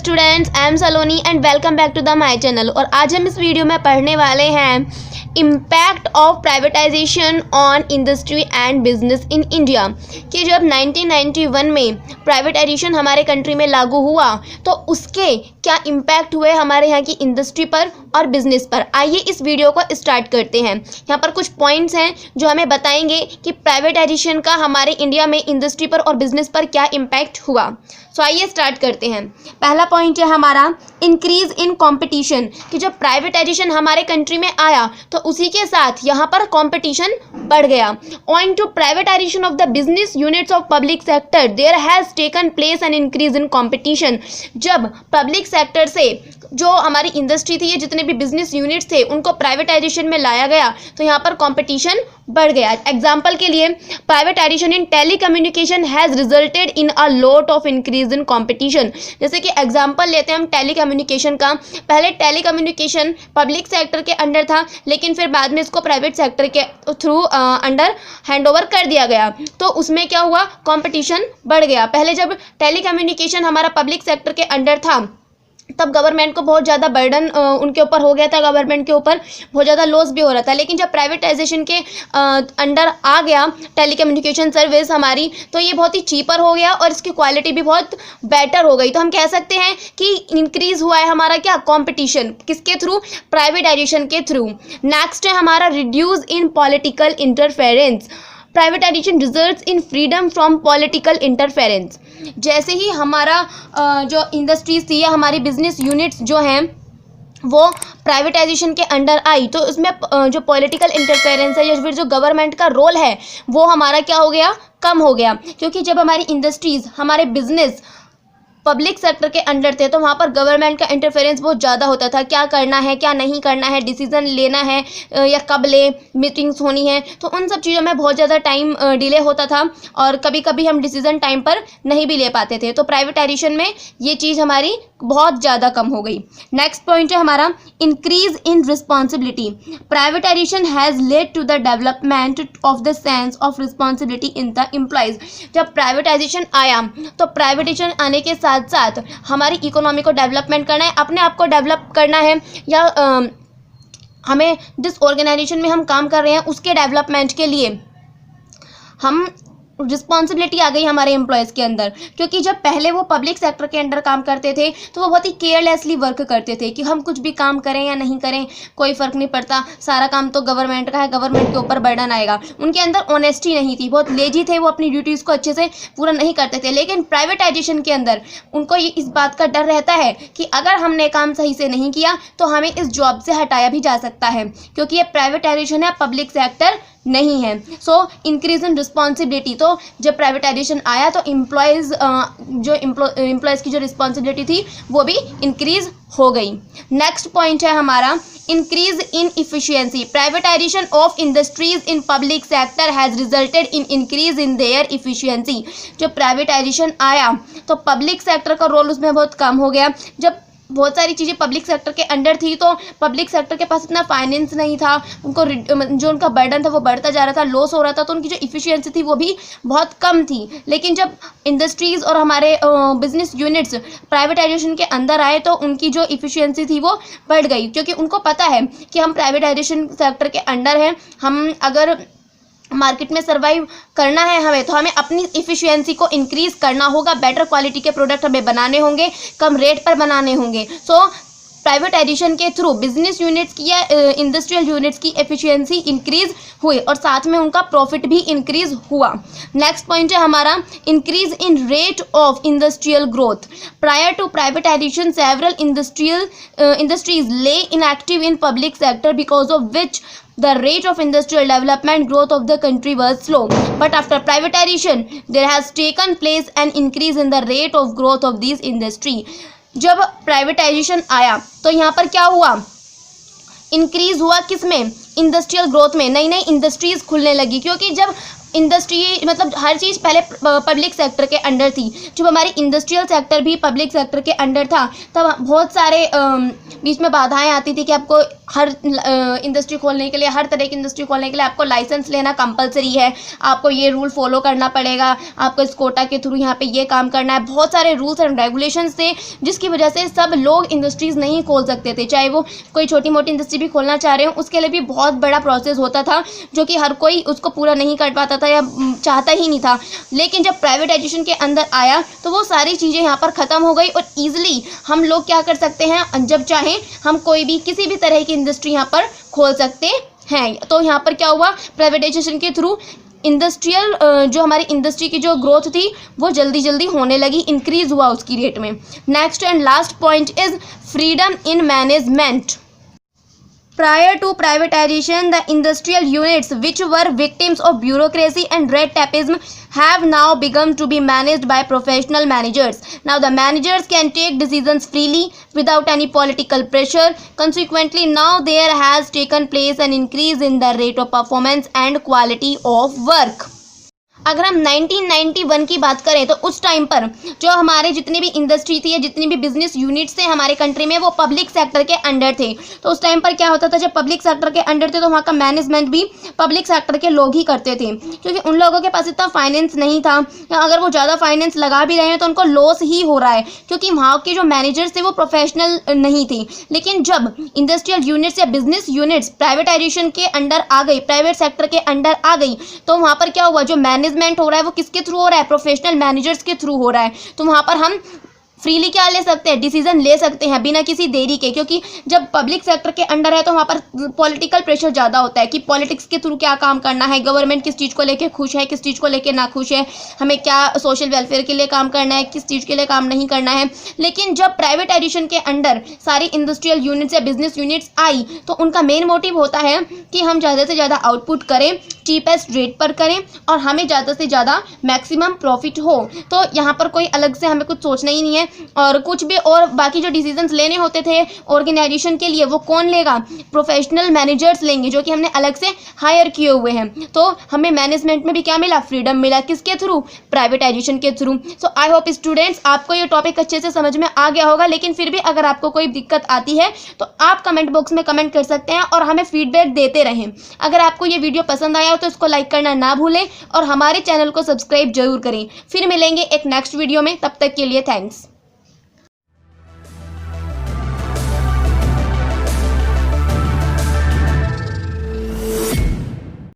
Students, I am Saloni and welcome back to the my channel. और आज हम इस वीडियो में पढ़ने वाले हैं impact of privatisation on industry and business in India. कि जब 1991 में प्राइवेटाइजेशन हमारे कंट्री में लागू हुआ तो उसके क्या इम्पैक्ट हुए हमारे यहाँ की इंडस्ट्री पर और बिजनेस पर। आइए इस वीडियो को स्टार्ट करते हैं। यहाँ पर कुछ पॉइंट्स हैं जो हमें बताएंगे कि प्राइवेटाइजेशन का हमारे इंडिया में इंडस्ट्री पर और बिजनेस पर क्या इम्पैक्ट हुआ। सो आइए स्टार्ट करते हैं। पहला पॉइंट है हमारा इंक्रीज इन कंपटीशन। कि जब प्राइवेटाइजेशन हमारे कंट्री में आया तो उसी के साथ यहाँ पर कंपटीशन बढ़ गया। Owing to privatisation of the business units of public sector there has taken place an increase in competition. जब पब्लिक सेक्टर से जो हमारी इंडस्ट्री थी, ये जितने भी बिजनेस यूनिट्स थे, उनको प्राइवेटाइजेशन में लाया गया तो यहाँ पर कंपटीशन बढ़ गया। एग्जाम्पल के लिए privatisation in telecommunication has resulted in a lot of increase in competition. जैसे कि एग्जाम्पल लेते हैं हम टेलीकम्युनिकेशन का। पहले टेलीकम्युनिकेशन पब्लिक सेक्टर के अंडर था, लेकिन फिर बाद में इसको प्राइवेट सेक्टर के थ्रू अंडर हैंड ओवर कर दिया गया। तो उसमें क्या हुआ, कंपटीशन बढ़ गया। पहले जब टेलीकम्युनिकेशन हमारा पब्लिक सेक्टर के अंडर था तब गवर्नमेंट को बहुत ज़्यादा बर्डन उनके ऊपर हो गया था, गवर्नमेंट के ऊपर बहुत ज़्यादा लॉस भी हो रहा था। लेकिन जब प्राइवेटाइजेशन के अंडर आ गया टेलीकम्युनिकेशन सर्विस हमारी, तो ये बहुत ही चीपर हो गया और इसकी क्वालिटी भी बहुत बेटर हो गई। तो हम कह सकते हैं कि इंक्रीज़ हुआ है हमारा क्या, कंपटीशन। किसके थ्रू, प्राइवेटाइजेशन के थ्रू। नेक्स्ट है हमारा reduce in political interference. Privatisation results in freedom from political interference. जैसे ही हमारा जो इंडस्ट्रीज थी या हमारी बिजनेस यूनिट्स जो हैं वो प्राइवेटाइजेशन के अंडर आई तो उसमें जो पॉलिटिकल इंटरफेरेंस है या फिर जो गवर्नमेंट का रोल है वो हमारा क्या हो गया, कम हो गया। क्योंकि जब हमारी इंडस्ट्रीज़, हमारे बिजनेस पब्लिक सेक्टर के अंडर थे तो वहाँ पर गवर्नमेंट का इंटरफेरेंस बहुत ज़्यादा होता था। क्या करना है, क्या नहीं करना है, डिसीज़न लेना है या कब ले, मीटिंग्स होनी है, तो उन सब चीज़ों में बहुत ज़्यादा टाइम डिले होता था और कभी कभी हम डिसीज़न टाइम पर नहीं भी ले पाते थे। तो प्राइवेटाइजेशन में ये चीज़ हमारी बहुत ज़्यादा कम हो गई। नेक्स्ट पॉइंट है हमारा increase in responsibility. Privatisation has led to the development of the sense of responsibility in the employees. जब प्राइवेटाइजेशन आया तो प्राइवेटाइजेशन आने के साथ साथ हमारी इकोनॉमी को डेवलपमेंट करना है, अपने आप को डेवलप करना है, या हमें जिस ऑर्गेनाइजेशन में हम काम कर रहे हैं उसके डेवलपमेंट के लिए हम रिस्पॉन्सिबिलिटी आ गई हमारे एम्प्लॉयज़ के अंदर। क्योंकि जब पहले वो पब्लिक सेक्टर के अंडर काम करते थे तो वो बहुत ही केयरलेसली वर्क करते थे कि हम कुछ भी काम करें या नहीं करें कोई फ़र्क नहीं पड़ता, सारा काम तो गवर्नमेंट का है, गवर्नमेंट के ऊपर बर्डन आएगा। उनके अंदर ऑनेस्टी नहीं थी, बहुत लेजी थे, वो अपनी ड्यूटीज़ को अच्छे से पूरा नहीं करते थे। लेकिन प्राइवेटाइजेशन के अंदर उनको ये इस बात का डर रहता है कि अगर हमने काम सही से नहीं किया तो हमें इस जॉब से हटाया भी जा सकता है, क्योंकि ये प्राइवेटाइजेशन है, पब्लिक सेक्टर नहीं है। So increase in responsibility. तो जब प्राइवेटाइजेशन आया तो एम्प्लॉयज़ की जो रिस्पॉन्सिबिलिटी थी वो भी इंक्रीज हो गई। नेक्स्ट पॉइंट है हमारा increase in efficiency. Privatisation of industries in public sector has resulted in increase in their efficiency. जब प्राइवेटाइजेशन आया तो पब्लिक सेक्टर का रोल उसमें बहुत कम हो गया। जब बहुत सारी चीज़ें पब्लिक सेक्टर के अंडर थी तो पब्लिक सेक्टर के पास इतना फाइनेंस नहीं था, उनको जो उनका बर्डन था वो बढ़ता जा रहा था, लॉस हो रहा था, तो उनकी जो इफ़िशियंसी थी वो भी बहुत कम थी। लेकिन जब इंडस्ट्रीज़ और हमारे बिजनेस यूनिट्स प्राइवेटाइजेशन के अंदर आए तो उनकी जो इफ़िशियंसी थी वो बढ़ गई, क्योंकि उनको पता है कि हम प्राइवेटाइजेशन सेक्टर के अंडर हैं, हम अगर मार्केट में सर्वाइव करना है हमें तो हमें अपनी इफ़िशियंसी को इंक्रीज़ करना होगा, बेटर क्वालिटी के प्रोडक्ट हमें बनाने होंगे, कम रेट पर बनाने होंगे। सो प्राइवेटाइजेशन के थ्रू बिजनेस यूनिट्स की या इंडस्ट्रियल यूनिट्स की एफिशिएंसी इंक्रीज हुई और साथ में उनका प्रॉफिट भी इंक्रीज हुआ। नेक्स्ट पॉइंट है हमारा increase in rate of industrial growth. Prior to privatisation several industries lay inactive in public sector because of which the rate of industrial development growth of the country was slow, but after privatization there has taken place an increase in the rate of growth of these industry। जब privatisation आया तो यहाँ पर क्या हुआ, increase हुआ किस में, इंडस्ट्रियल ग्रोथ में, नई नई इंडस्ट्रीज खुलने लगी। क्योंकि जब इंडस्ट्री मतलब हर चीज़ पहले पब्लिक सेक्टर के अंडर थी। जब हमारी इंडस्ट्रियल सेक्टर भी पब्लिक सेक्टर के अंडर था तब बहुत सारे बीच में बाधाएं आती थी कि आपको हर इंडस्ट्री खोलने के लिए, हर तरह की इंडस्ट्री खोलने के लिए आपको लाइसेंस लेना कंपलसरी है, आपको ये रूल फॉलो करना पड़ेगा, आपको इस कोटा के थ्रू यहाँ पे ये काम करना है। बहुत सारे रूल्स एंड रेगुलेशंस थे जिसकी वजह से सब लोग इंडस्ट्रीज़ नहीं खोल सकते थे। चाहे वो कोई छोटी मोटी इंडस्ट्री भी खोलना चाह रहे हो उसके लिए भी बहुत बड़ा प्रोसेस होता था जो कि हर कोई उसको पूरा नहीं कर पाता था या चाहता ही नहीं था। लेकिन जब प्राइवेटाइजेशन के अंदर आया तो वो सारी चीज़ें यहाँ पर ख़त्म हो गई और ईजिली हम लोग क्या कर सकते हैं, जब चाहें हम कोई भी किसी भी तरह की इंडस्ट्री यहाँ पर खोल सकते हैं। तो यहाँ पर क्या हुआ, प्राइवेटाइजेशन के थ्रू इंडस्ट्रियल जो हमारी इंडस्ट्री की जो ग्रोथ थी वो जल्दी जल्दी होने लगी, इंक्रीज हुआ उसकी रेट में। Next and last point is freedom in management. Prior to privatization, the industrial units which were victims of bureaucracy and red tapeism have now begun to be managed by professional managers. Now the managers can take decisions freely without any political pressure. Consequently, now there has taken place an increase in the rate of performance and quality of work. अगर हम 1991 की बात करें तो उस time पर जो हमारे जितनी भी इंडस्ट्री थी या जितनी भी बिजनेस यूनिट्स थे हमारे कंट्री में वो पब्लिक सेक्टर के अंडर थे। तो उस टाइम पर क्या होता था, जब पब्लिक सेक्टर के अंडर थे तो वहाँ का मैनेजमेंट भी पब्लिक सेक्टर के लोग ही करते थे क्योंकि उन लोगों के पास इतना फाइनेंस नहीं था, या अगर वो ज़्यादा फाइनेंस लगा भी रहे हैं तो उनको लॉस ही हो रहा है क्योंकि वहाँ के जो मैनेजर्स थे वो प्रोफेशनल नहीं थे। लेकिन जब इंडस्ट्रियल यूनिट्स या बिजनेस यूनिट्स प्राइवेटाइजेशन के अंडर आ गई, प्राइवेट सेक्टर के अंडर आ गई, तो वहाँ पर क्या हुआ, जो मैनेजमेंट हो रहा है वो किसके थ्रू हो रहा है, प्रोफेशनल मैनेजर्स के थ्रू हो रहा है। तो वहाँ पर हम फ्रीली क्या ले सकते हैं, डिसीजन ले सकते हैं बिना किसी देरी के, क्योंकि जब पब्लिक सेक्टर के अंडर है तो वहाँ पर पॉलिटिकल प्रेशर ज़्यादा होता है कि पॉलिटिक्स के थ्रू क्या काम करना है, गवर्नमेंट किस चीज़ को लेके खुश है, किस चीज़ को लेके ना खुश है, हमें क्या सोशल वेलफेयर के लिए काम करना है, किस चीज़ के लिए काम नहीं करना है। लेकिन जब प्राइवेटाइजेशन के अंडर सारी इंडस्ट्रियल यूनिट्स या बिजनेस यूनिट्स आई तो उनका मेन मोटिव होता है कि हम ज़्यादा से ज़्यादा आउटपुट करें, चीपेस्ट रेट पर करें और हमें ज़्यादा से ज़्यादा मैक्सिमम प्रॉफिट हो। तो यहाँ पर कोई अलग से हमें कुछ सोचना ही नहीं है और कुछ भी, और बाकी जो डिसीजंस लेने होते थे ऑर्गेनाइजेशन के लिए वो कौन लेगा, प्रोफेशनल मैनेजर्स लेंगे जो कि हमने अलग से हायर किए हुए हैं। तो हमें मैनेजमेंट में भी क्या मिला, फ्रीडम मिला, किसके थ्रू, प्राइवेटाइजेशन के through. So I hope students आपको ये टॉपिक अच्छे से समझ में आ गया होगा, लेकिन फिर भी अगर आपको कोई दिक्कत आती है तो आप कमेंट बॉक्स में कमेंट कर सकते हैं और हमें फीडबैक देते रहें। अगर आपको ये वीडियो पसंद आया हो तो इसको लाइक करना ना भूलें और हमारे चैनल को सब्सक्राइब जरूर करें। फिर मिलेंगे एक नेक्स्ट वीडियो में, तब तक के लिए थैंक्स।